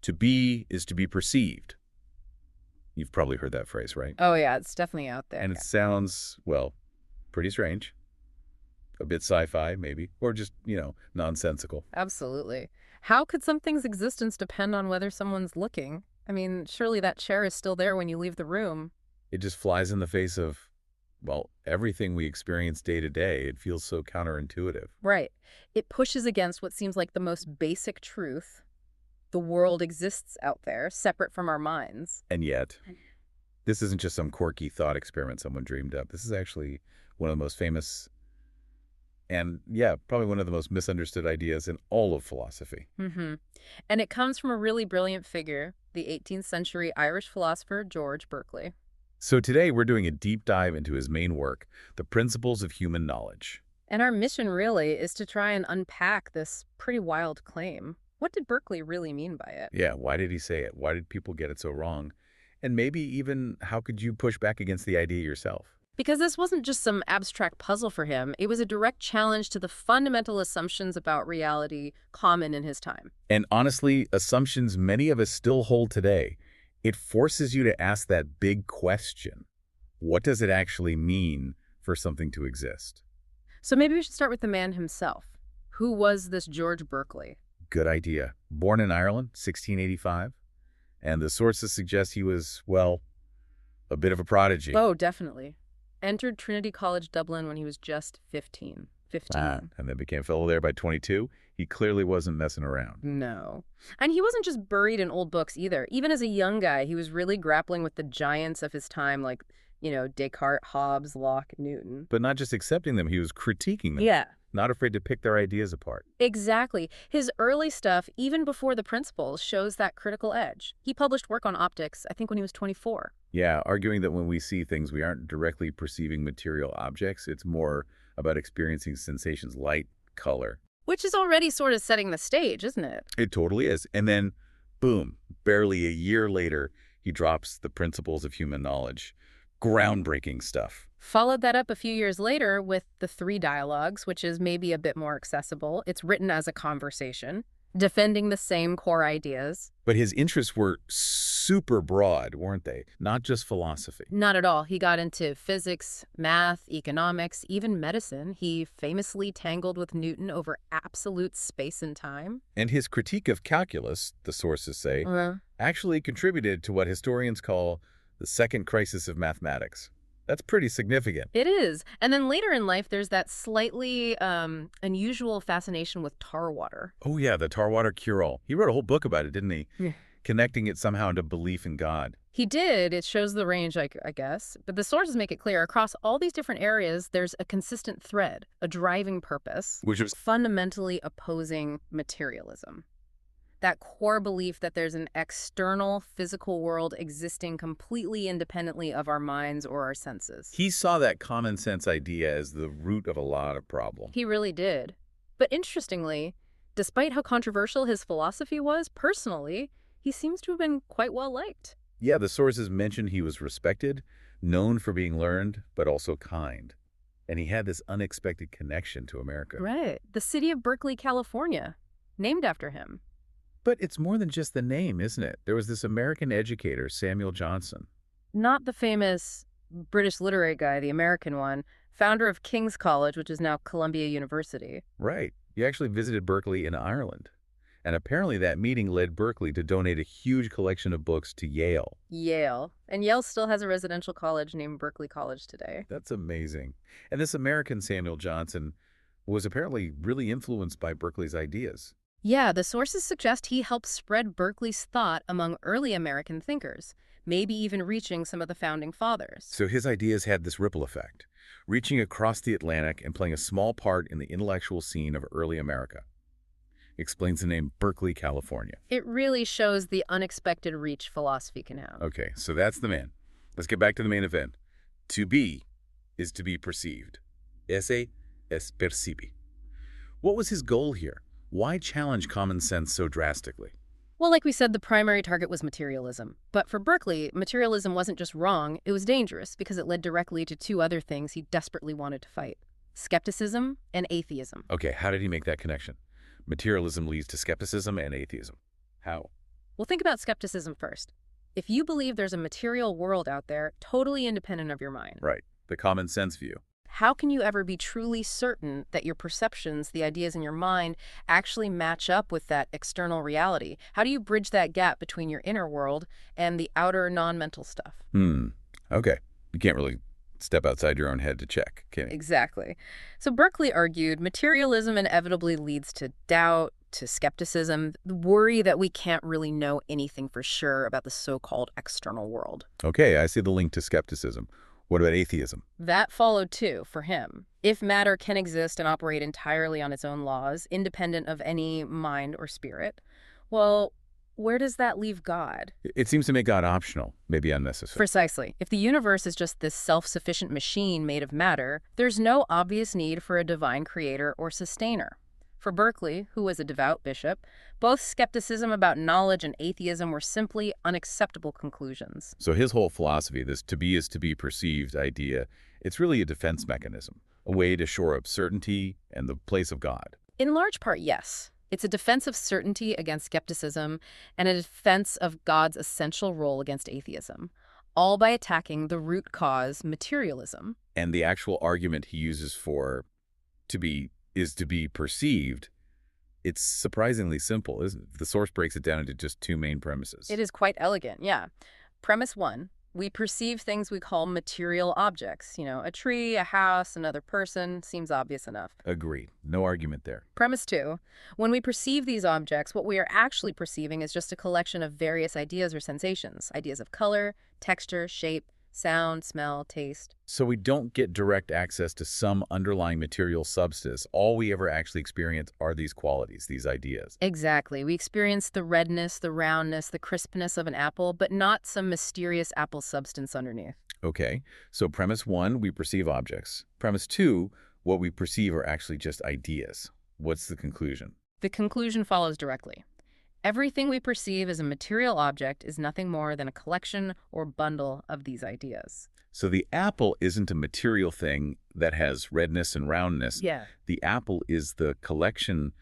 To be is to be perceived. You've probably heard that phrase, right? Oh, yeah, it's definitely out there. And it Yeah. sounds, well, pretty strange. A bit sci-fi, maybe, or just, nonsensical. Absolutely. How could something's existence depend on whether someone's looking? I mean, surely that chair is still there when you leave the room. It just flies in the face of, well, everything we experience day to day. It feels so counterintuitive. Right. It pushes against what seems like the most basic truth. The world exists out there, separate from our minds. And yet, this isn't just some quirky thought experiment someone dreamed up. This is actually one of the most famous and, yeah, probably one of the most misunderstood ideas in all of philosophy. Mm-hmm. And it comes from a really brilliant figure, the 18th century Irish philosopher George Berkeley. So today we're doing a deep dive into his main work, The Principles of Human Knowledge. And our mission really is to try and unpack this pretty wild claim. What did Berkeley really mean by it? Yeah, why did he say it? Why did people get it so wrong? And maybe even how could you push back against the idea yourself? Because this wasn't just some abstract puzzle for him, it was a direct challenge to the fundamental assumptions about reality common in his time. And honestly, assumptions many of us still hold today. It forces you to ask that big question. What does it actually mean for something to exist? So maybe we should start with the man himself. Who was this George Berkeley? Good idea. Born in Ireland, 1685. And the sources suggest he was, well, a bit of a prodigy. Oh, definitely. Entered Trinity College Dublin when he was just 15. And then became fellow there by 22. He clearly wasn't messing around. No. And he wasn't just buried in old books either. Even as a young guy, he was really grappling with the giants of his time, like, Descartes, Hobbes, Locke, Newton. But not just accepting them, he was critiquing them. Yeah. Not afraid to pick their ideas apart. Exactly. His early stuff, even before the principles, shows that critical edge. He published work on optics, I think when he was 24. Yeah, arguing that when we see things, we aren't directly perceiving material objects. It's more about experiencing sensations, light, color. Which is already sort of setting the stage, isn't it? It totally is. And then, boom, barely a year later, he drops The Principles of Human Knowledge. Groundbreaking stuff. Followed that up a few years later with The Three Dialogues, which is maybe a bit more accessible. It's written as a conversation, defending the same core ideas. But his interests were super broad, weren't they? Not just philosophy. Not at all. He got into physics, math, economics, even medicine. He famously tangled with Newton over absolute space and time. And his critique of calculus, the sources say, actually contributed to what historians call the second crisis of mathematics. That's pretty significant. It is. And then later in life, there's that slightly unusual fascination with tar water. Oh, yeah, the tar water cure-all. He wrote a whole book about it, didn't he? Yeah. Connecting it somehow to belief in God. He did. It shows the range, I guess. But the sources make it clear across all these different areas, there's a consistent thread, a driving purpose, Which was fundamentally opposing materialism. That core belief that there's an external physical world existing completely independently of our minds or our senses. He saw that common sense idea as the root of a lot of problems. He really did. But interestingly, despite how controversial his philosophy was, personally, he seems to have been quite well liked. Yeah, the sources mentioned he was respected, known for being learned, but also kind. And he had this unexpected connection to America. Right. The city of Berkeley, California, named after him. But it's more than just the name, isn't it? There was this American educator, Samuel Johnson. Not the famous British literary guy, the American one, founder of King's College, which is now Columbia University. Right. He actually visited Berkeley in Ireland. And apparently that meeting led Berkeley to donate a huge collection of books to Yale. Yale. And Yale still has a residential college named Berkeley College today. That's amazing. And this American Samuel Johnson was apparently really influenced by Berkeley's ideas. Yeah, the sources suggest he helped spread Berkeley's thought among early American thinkers, maybe even reaching some of the founding fathers. So his ideas had this ripple effect, reaching across the Atlantic and playing a small part in the intellectual scene of early America. Explains the name Berkeley, California. It really shows the unexpected reach philosophy can have. Okay, so that's the man. Let's get back to the main event. To be is to be perceived. Esse es percibi. What was his goal here? Why challenge common sense so drastically? Well, like we said, the primary target was materialism. But for Berkeley, materialism wasn't just wrong, it was dangerous because it led directly to two other things he desperately wanted to fight: skepticism and atheism. Okay, how did he make that connection? Materialism leads to skepticism and atheism. How? Well, think about skepticism first. If you believe there's a material world out there, totally independent of your mind, Right. The common sense view. how can you ever be truly certain that your perceptions, the ideas in your mind, actually match up with that external reality? How do you bridge that gap between your inner world and the outer non-mental stuff? Okay. You can't really step outside your own head to check, can you? Exactly. So Berkeley argued materialism inevitably leads to doubt, to skepticism, the worry that we can't really know anything for sure about the so-called external world. Okay, I see the link to skepticism. What about atheism? That followed too, for him. If matter can exist and operate entirely on its own laws, independent of any mind or spirit, well, where does that leave God? It seems to make God optional, maybe unnecessary. Precisely. If the universe is just this self-sufficient machine made of matter, there's no obvious need for a divine creator or sustainer. For Berkeley, who was a devout bishop, both skepticism about knowledge and atheism were simply unacceptable conclusions. So his whole philosophy, this to be is to be perceived idea, it's really a defense mechanism, a way to shore up certainty and the place of God. In large part, yes. It's a defense of certainty against skepticism and a defense of God's essential role against atheism, all by attacking the root cause, materialism. And the actual argument he uses for to be is to be perceived, it's surprisingly simple, isn't it? The source breaks it down into just two main premises. It is quite elegant, yeah. Premise 1, we perceive things we call material objects. A tree, a house, another person, seems obvious enough. Agreed. No argument there. Premise 2, when we perceive these objects, what we are actually perceiving is just a collection of various ideas or sensations, ideas of color, texture, shape, sound, smell, taste. So we don't get direct access to some underlying material substance. All we ever actually experience are these qualities, these ideas. Exactly. We experience the redness, the roundness, the crispness of an apple, but not some mysterious apple substance underneath. Okay, so premise 1, we perceive objects. Premise 2, what we perceive are actually just ideas. What's the conclusion? The conclusion follows directly. Everything we perceive as a material object is nothing more than a collection or bundle of these ideas. So the apple isn't a material thing that has redness and roundness. Yeah. The apple is the collection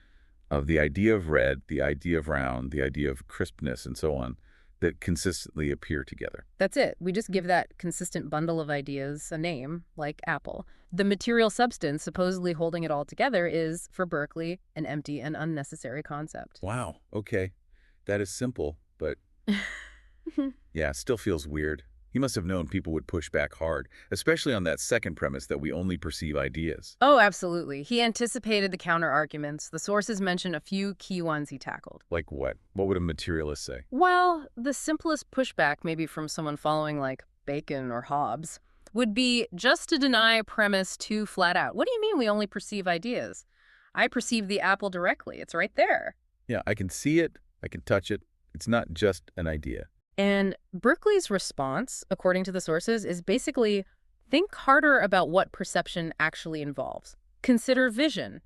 of the idea of red, the idea of round, the idea of crispness, and so on, that consistently appear together. That's it. We just give that consistent bundle of ideas a name, like apple. The material substance supposedly holding it all together is, for Berkeley, an empty and unnecessary concept. Wow, okay. That is simple, but yeah, still feels weird. He must have known people would push back hard, especially on that second premise that we only perceive ideas. Oh, absolutely. He anticipated the counter-arguments. The sources mention a few key ones he tackled. Like what? What would a materialist say? Well, the simplest pushback, maybe from someone following like Bacon or Hobbes, would be just to deny premise 2 flat out. What do you mean we only perceive ideas? I perceive the apple directly. It's right there. Yeah, I can see it. I can touch it. It's not just an idea. And Berkeley's response, according to the sources, is basically think harder about what perception actually involves. Consider vision.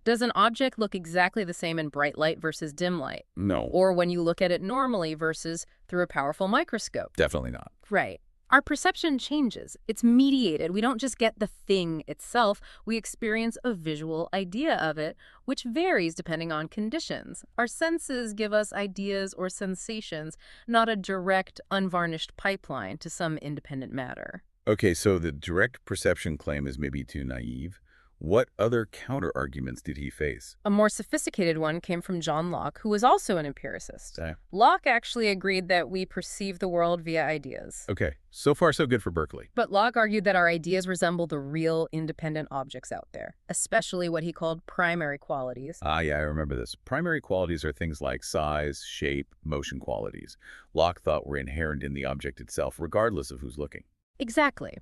Does an object look exactly the same in bright light versus dim light? No. Or when you look at it normally versus through a powerful microscope? Definitely not. Right. Our perception changes. It's mediated. We don't just get the thing itself. We experience a visual idea of it, which varies depending on conditions. Our senses give us ideas or sensations, not a direct, unvarnished pipeline to some independent matter. Okay, so the direct perception claim is maybe too naive. What other counter-arguments did he face? A more sophisticated one came from John Locke, who was also an empiricist. Okay. Locke actually agreed that we perceive the world via ideas. Okay, so far so good for Berkeley. But Locke argued that our ideas resemble the real independent objects out there, especially what he called primary qualities. Ah, yeah, I remember this. Primary qualities are things like size, shape, motion qualities. Locke thought were inherent in the object itself, regardless of who's looking. Exactly.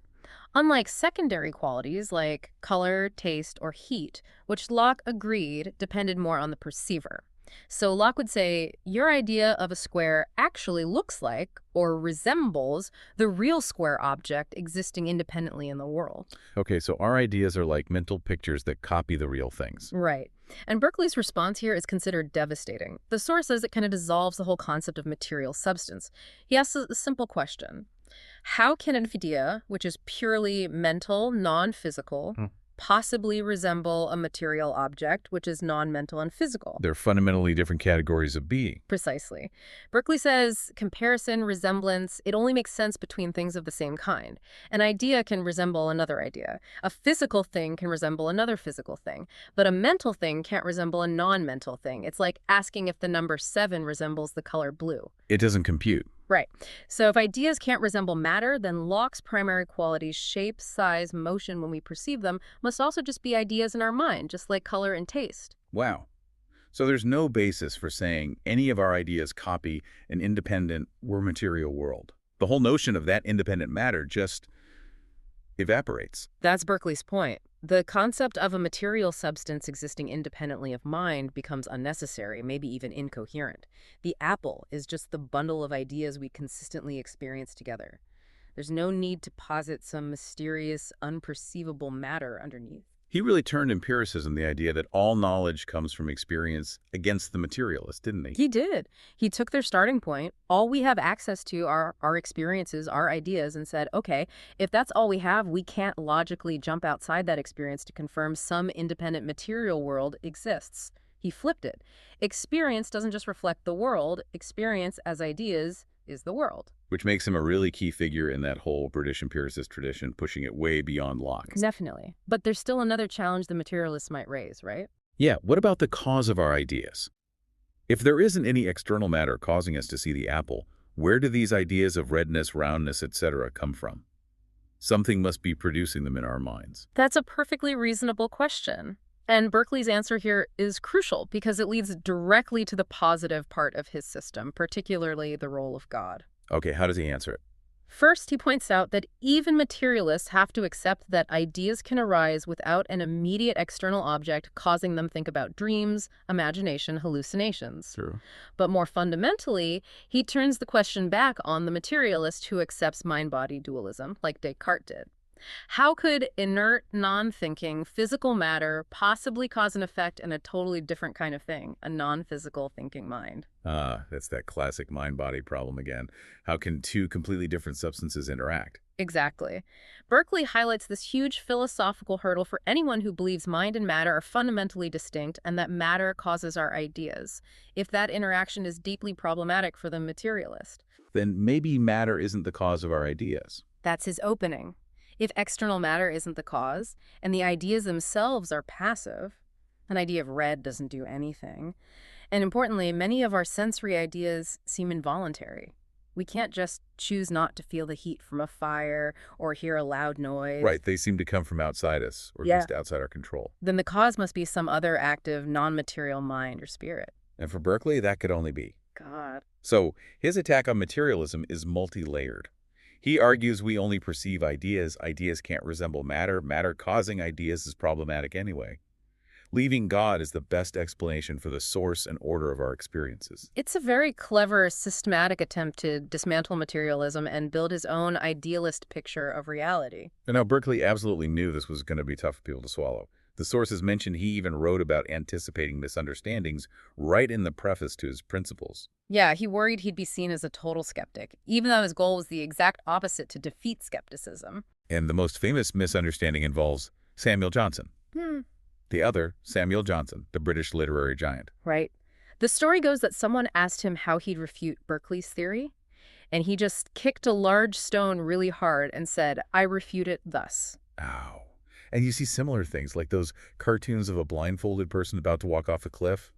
Unlike secondary qualities like color, taste, or heat, which Locke agreed depended more on the perceiver. So Locke would say, your idea of a square actually looks like or resembles the real square object existing independently in the world. Okay, so our ideas are like mental pictures that copy the real things. Right. And Berkeley's response here is considered devastating. The source says it kind of dissolves the whole concept of material substance. He asks a simple question. How can an idea, which is purely mental, non-physical, possibly resemble a material object, which is non-mental and physical. They're fundamentally different categories of being. Precisely. Berkeley says comparison, resemblance, it only makes sense between things of the same kind. An idea can resemble another idea. A physical thing can resemble another physical thing. But a mental thing can't resemble a non-mental thing. It's like asking if the number 7 resembles the color blue. It doesn't compute. Right. So if ideas can't resemble matter, then Locke's primary qualities, shape, size, motion when we perceive them, must also just be ideas in our mind, just like color and taste. Wow. So there's no basis for saying any of our ideas copy an independent or material world. The whole notion of that independent matter just evaporates. That's Berkeley's point. The concept of a material substance existing independently of mind becomes unnecessary, maybe even incoherent. The apple is just the bundle of ideas we consistently experience together. There's no need to posit some mysterious, unperceivable matter underneath. He really turned empiricism, the idea that all knowledge comes from experience, against the materialist, didn't he? He did. He took their starting point. All we have access to are our experiences, our ideas, and said, okay, if that's all we have, we can't logically jump outside that experience to confirm some independent material world exists. He flipped it. Experience doesn't just reflect the world. Experience as ideas is the world. Which makes him a really key figure in that whole British empiricist tradition, pushing it way beyond Locke. Definitely. But there's still another challenge the materialists might raise, right? Yeah, what about the cause of our ideas? If there isn't any external matter causing us to see the apple, where do these ideas of redness, roundness, etc. come from? Something must be producing them in our minds. That's a perfectly reasonable question. And Berkeley's answer here is crucial because it leads directly to the positive part of his system, particularly the role of God. Okay, how does he answer it? First, he points out that even materialists have to accept that ideas can arise without an immediate external object causing them think about dreams, imagination, hallucinations. True. But more fundamentally, he turns the question back on the materialist who accepts mind-body dualism, like Descartes did. How could inert, non-thinking, physical matter possibly cause an effect in a totally different kind of thing, a non-physical thinking mind? That's that classic mind-body problem again. How can two completely different substances interact? Exactly. Berkeley highlights this huge philosophical hurdle for anyone who believes mind and matter are fundamentally distinct and that matter causes our ideas, if that interaction is deeply problematic for the materialist. Then maybe matter isn't the cause of our ideas. That's his opening. If external matter isn't the cause, and the ideas themselves are passive, an idea of red doesn't do anything, and importantly, many of our sensory ideas seem involuntary. We can't just choose not to feel the heat from a fire or hear a loud noise. Right, they seem to come from outside us, or at least outside our control. Then the cause must be some other active, non-material mind or spirit. And for Berkeley, that could only be God. So his attack on materialism is multi-layered. He argues we only perceive ideas. Ideas can't resemble matter. Matter causing ideas is problematic anyway. Leaving God is the best explanation for the source and order of our experiences. It's a very clever, systematic attempt to dismantle materialism and build his own idealist picture of reality. And now Berkeley absolutely knew this was going to be tough for people to swallow. The sources mentioned he even wrote about anticipating misunderstandings right in the preface to his principles. Yeah, he worried he'd be seen as a total skeptic, even though his goal was the exact opposite, to defeat skepticism. And the most famous misunderstanding involves Samuel Johnson. The other, Samuel Johnson, the British literary giant. Right. The story goes that someone asked him how he'd refute Berkeley's theory, and he just kicked a large stone really hard and said, "I refute it thus." Ow. And you see similar things, like those cartoons of a blindfolded person about to walk off a cliff,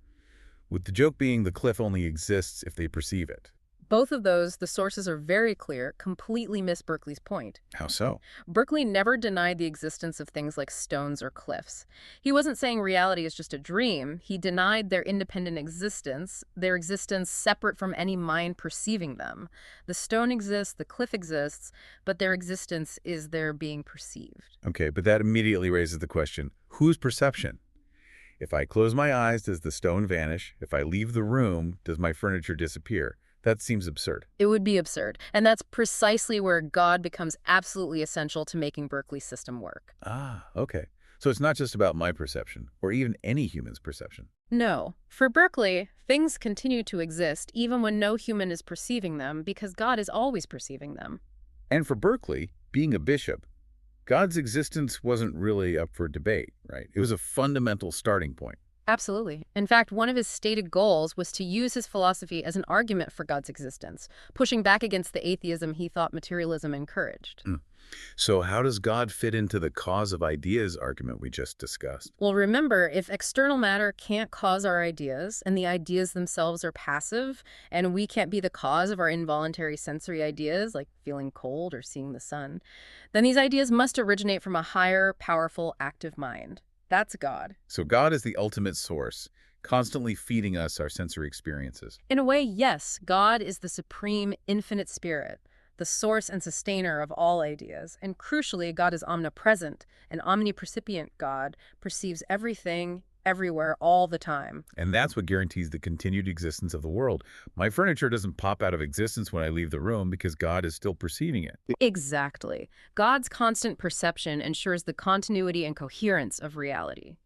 with the joke being the cliff only exists if they perceive it. Both of those, the sources are very clear, completely miss Berkeley's point. How so? Berkeley never denied the existence of things like stones or cliffs. He wasn't saying reality is just a dream. He denied their independent existence, their existence separate from any mind perceiving them. The stone exists, the cliff exists, but their existence is their being perceived. Okay, but that immediately raises the question, whose perception? If I close my eyes, does the stone vanish? If I leave the room, does my furniture disappear? That seems absurd. It would be absurd. And that's precisely where God becomes absolutely essential to making Berkeley's system work. Ah, okay. So it's not just about my perception, or even any human's perception. No. For Berkeley, things continue to exist even when no human is perceiving them because God is always perceiving them. And for Berkeley, being a bishop, God's existence wasn't really up for debate, right? It was a fundamental starting point. Absolutely. In fact, one of his stated goals was to use his philosophy as an argument for God's existence, pushing back against the atheism he thought materialism encouraged. Hmm. So how does God fit into the cause of ideas argument we just discussed? Well, remember, if external matter can't cause our ideas, and the ideas themselves are passive, and we can't be the cause of our involuntary sensory ideas, like feeling cold or seeing the sun, then these ideas must originate from a higher, powerful, active mind. That's God. So God is the ultimate source, constantly feeding us our sensory experiences. In a way, yes, God is the supreme, infinite spirit, the source and sustainer of all ideas. And crucially, God is omnipresent. An omnipercipient God perceives everything, everywhere, all the time. And that's what guarantees the continued existence of the world. My furniture doesn't pop out of existence when I leave the room because God is still perceiving it. Exactly. God's constant perception ensures the continuity and coherence of reality.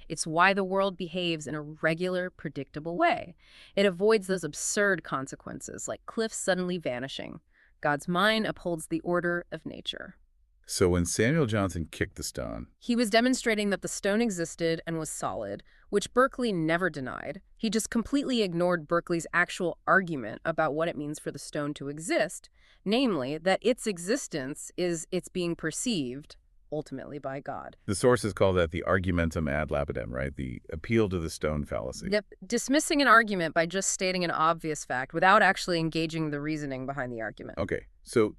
It's why the world behaves in a regular, predictable way. It avoids those absurd consequences, like cliffs suddenly vanishing. God's mind upholds the order of nature. So when Samuel Johnson kicked the stone, He was demonstrating that the stone existed and was solid, which Berkeley never denied. He just completely ignored Berkeley's actual argument about what it means for the stone to exist, namely that its existence is its being perceived, ultimately by God. the sources call that the argumentum ad lapidem, right? The appeal to the stone fallacy. Yep, dismissing an argument by just stating an obvious fact without actually engaging the reasoning behind the argument. Okay, so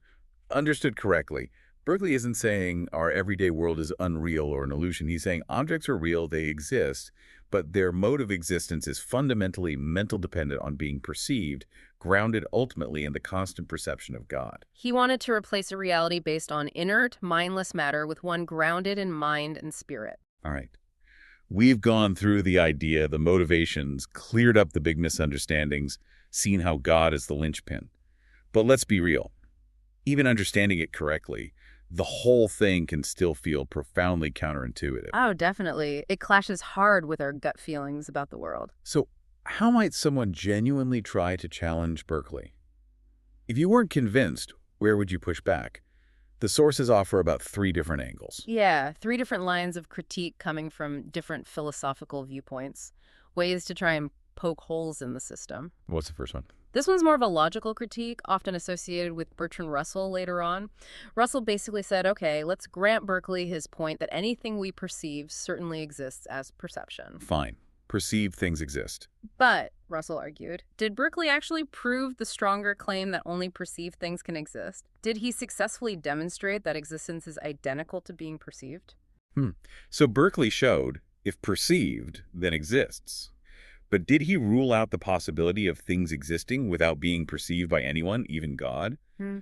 understood correctly, Berkeley isn't saying our everyday world is unreal or an illusion. He's saying objects are real, they exist, but their mode of existence is fundamentally mental dependent on being perceived, grounded ultimately in the constant perception of God. He wanted to replace a reality based on inert, mindless matter with one grounded in mind and spirit. All right. We've gone through the idea, the motivations, cleared up the big misunderstandings, seen how God is the linchpin. But let's be real. Even understanding it correctly, the whole thing can still feel profoundly counterintuitive. Oh, definitely. It clashes hard with our gut feelings about the world. So how might someone genuinely try to challenge Berkeley? If you weren't convinced, where would you push back? The sources offer about 3 different angles. Yeah, 3 different lines of critique coming from different philosophical viewpoints, ways to try and poke holes in the system. What's the first one? This one's more of a logical critique, often associated with Bertrand Russell later on. Russell basically said, okay, let's grant Berkeley his point that anything we perceive certainly exists as perception. Fine. Perceived things exist. But, Russell argued, did Berkeley actually prove the stronger claim that only perceived things can exist? Did he successfully demonstrate that existence is identical to being perceived? So Berkeley showed, if perceived, then exists. But did he rule out the possibility of things existing without being perceived by anyone, even God?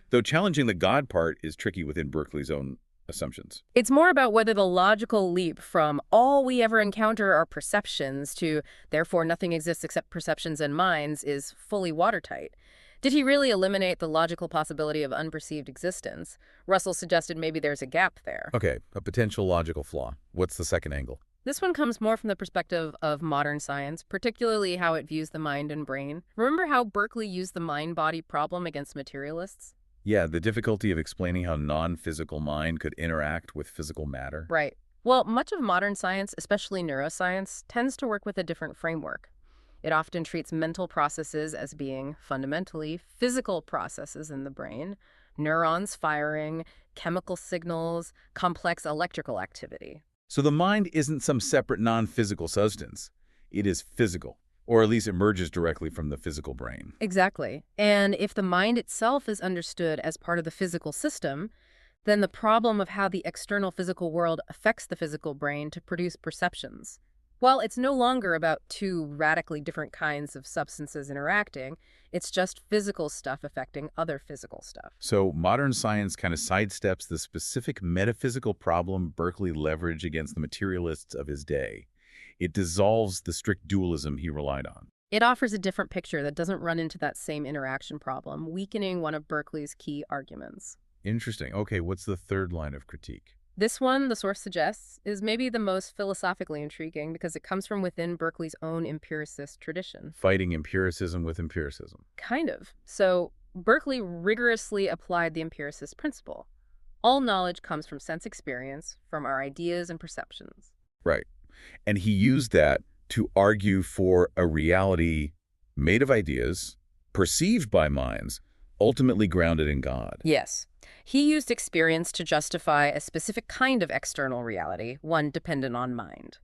Though challenging the God part is tricky within Berkeley's own assumptions. It's more about whether the logical leap from all we ever encounter are perceptions to therefore nothing exists except perceptions and minds is fully watertight. Did he really eliminate the logical possibility of unperceived existence? Russell suggested maybe there's a gap there. Okay, a potential logical flaw. What's the second angle? This one comes more from the perspective of modern science, particularly how it views the mind and brain. Remember how Berkeley used the mind-body problem against materialists? Yeah, the difficulty of explaining how non-physical mind could interact with physical matter. Right. Well, much of modern science, especially neuroscience, tends to work with a different framework. It often treats mental processes as being fundamentally physical processes in the brain, neurons firing, chemical signals, complex electrical activity. So the mind isn't some separate non-physical substance. It is physical, or at least emerges directly from the physical brain. Exactly. And if the mind itself is understood as part of the physical system, then the problem of how the external physical world affects the physical brain to produce perceptions. Well, it's no longer about 2 radically different kinds of substances interacting. It's just physical stuff affecting other physical stuff. So modern science kind of sidesteps the specific metaphysical problem Berkeley leveraged against the materialists of his day. It dissolves the strict dualism he relied on. It offers a different picture that doesn't run into that same interaction problem, weakening one of Berkeley's key arguments. Interesting. Okay, what's the third line of critique? This one, the source suggests, is maybe the most philosophically intriguing because it comes from within Berkeley's own empiricist tradition. Fighting empiricism with empiricism. Kind of. So Berkeley rigorously applied the empiricist principle. All knowledge comes from sense experience, from our ideas and perceptions. Right. And he used that to argue for a reality made of ideas, perceived by minds, ultimately grounded in God. Yes. He used experience to justify a specific kind of external reality, one dependent on mind.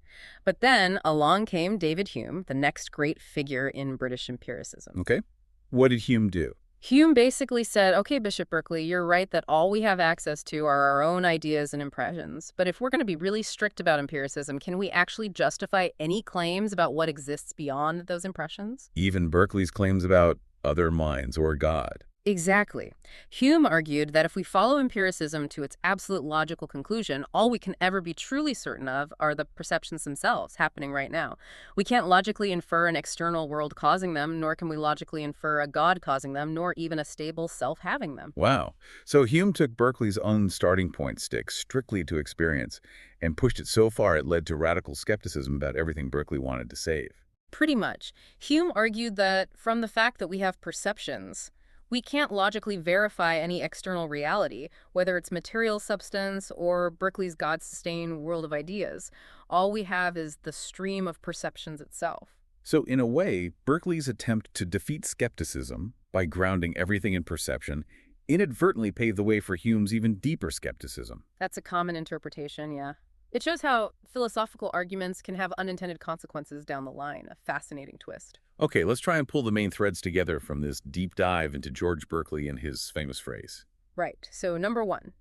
But then along came David Hume, the next great figure in British empiricism. Okay? What did Hume do? Hume basically said, okay, Bishop Berkeley, you're right that all we have access to are our own ideas and impressions. But if we're going to be really strict about empiricism, can we actually justify any claims about what exists beyond those impressions? Even Berkeley's claims about other minds or God. Exactly. Hume argued that if we follow empiricism to its absolute logical conclusion, all we can ever be truly certain of are the perceptions themselves happening right now. We can't logically infer an external world causing them, nor can we logically infer a God causing them, nor even a stable self having them. Wow. So Hume took Berkeley's own starting point stick strictly to experience and pushed it so far it led to radical skepticism about everything Berkeley wanted to save. Pretty much. Hume argued that from the fact that we have perceptions, we can't logically verify any external reality, whether it's material substance or Berkeley's God-sustained world of ideas. All we have is the stream of perceptions itself. So in a way, Berkeley's attempt to defeat skepticism by grounding everything in perception inadvertently paved the way for Hume's even deeper skepticism. That's a common interpretation, yeah. It shows how philosophical arguments can have unintended consequences down the line, a fascinating twist. Okay, let's try and pull the main threads together from this deep dive into George Berkeley and his famous phrase. Right. So number one,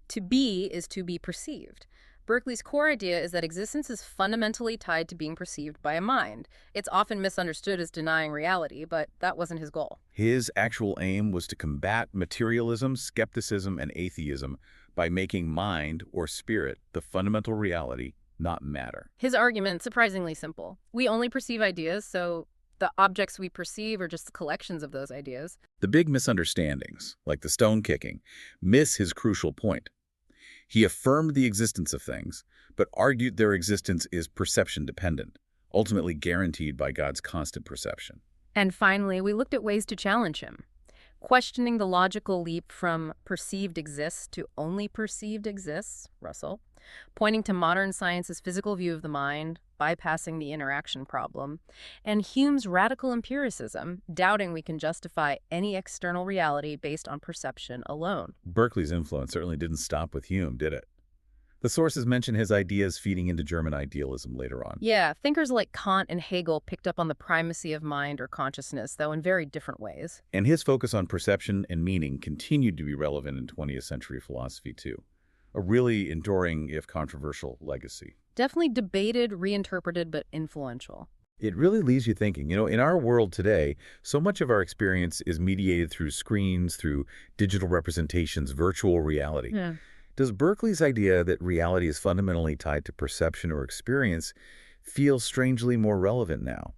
to be is to be perceived. Berkeley's core idea is that existence is fundamentally tied to being perceived by a mind. It's often misunderstood as denying reality, but that wasn't his goal. His actual aim was to combat materialism, skepticism, and atheism by making mind or spirit the fundamental reality, not matter. His argument, surprisingly simple. We only perceive ideas, so the objects we perceive are just collections of those ideas. The big misunderstandings, like the stone kicking, miss his crucial point. He affirmed the existence of things, but argued their existence is perception-dependent, ultimately guaranteed by God's constant perception. And finally, we looked at ways to challenge him, questioning the logical leap from perceived exists to only perceived exists, Russell, pointing to modern science's physical view of the mind, bypassing the interaction problem, and Hume's radical empiricism, doubting we can justify any external reality based on perception alone. Berkeley's influence certainly didn't stop with Hume, did it? The sources mention his ideas feeding into German idealism later on. Yeah, thinkers like Kant and Hegel picked up on the primacy of mind or consciousness, though in very different ways. And his focus on perception and meaning continued to be relevant in 20th century philosophy, too. A really enduring, if controversial, legacy. Definitely debated, reinterpreted, but influential. It really leaves you thinking, in our world today, so much of our experience is mediated through screens, through digital representations, virtual reality. Yeah. Does Berkeley's idea that reality is fundamentally tied to perception or experience feel strangely more relevant now?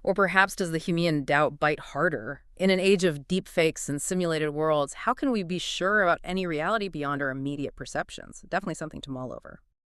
Or perhaps does the Humean doubt bite harder? In an age of deepfakes and simulated worlds, how can we be sure about any reality beyond our immediate perceptions? Definitely something to mull over.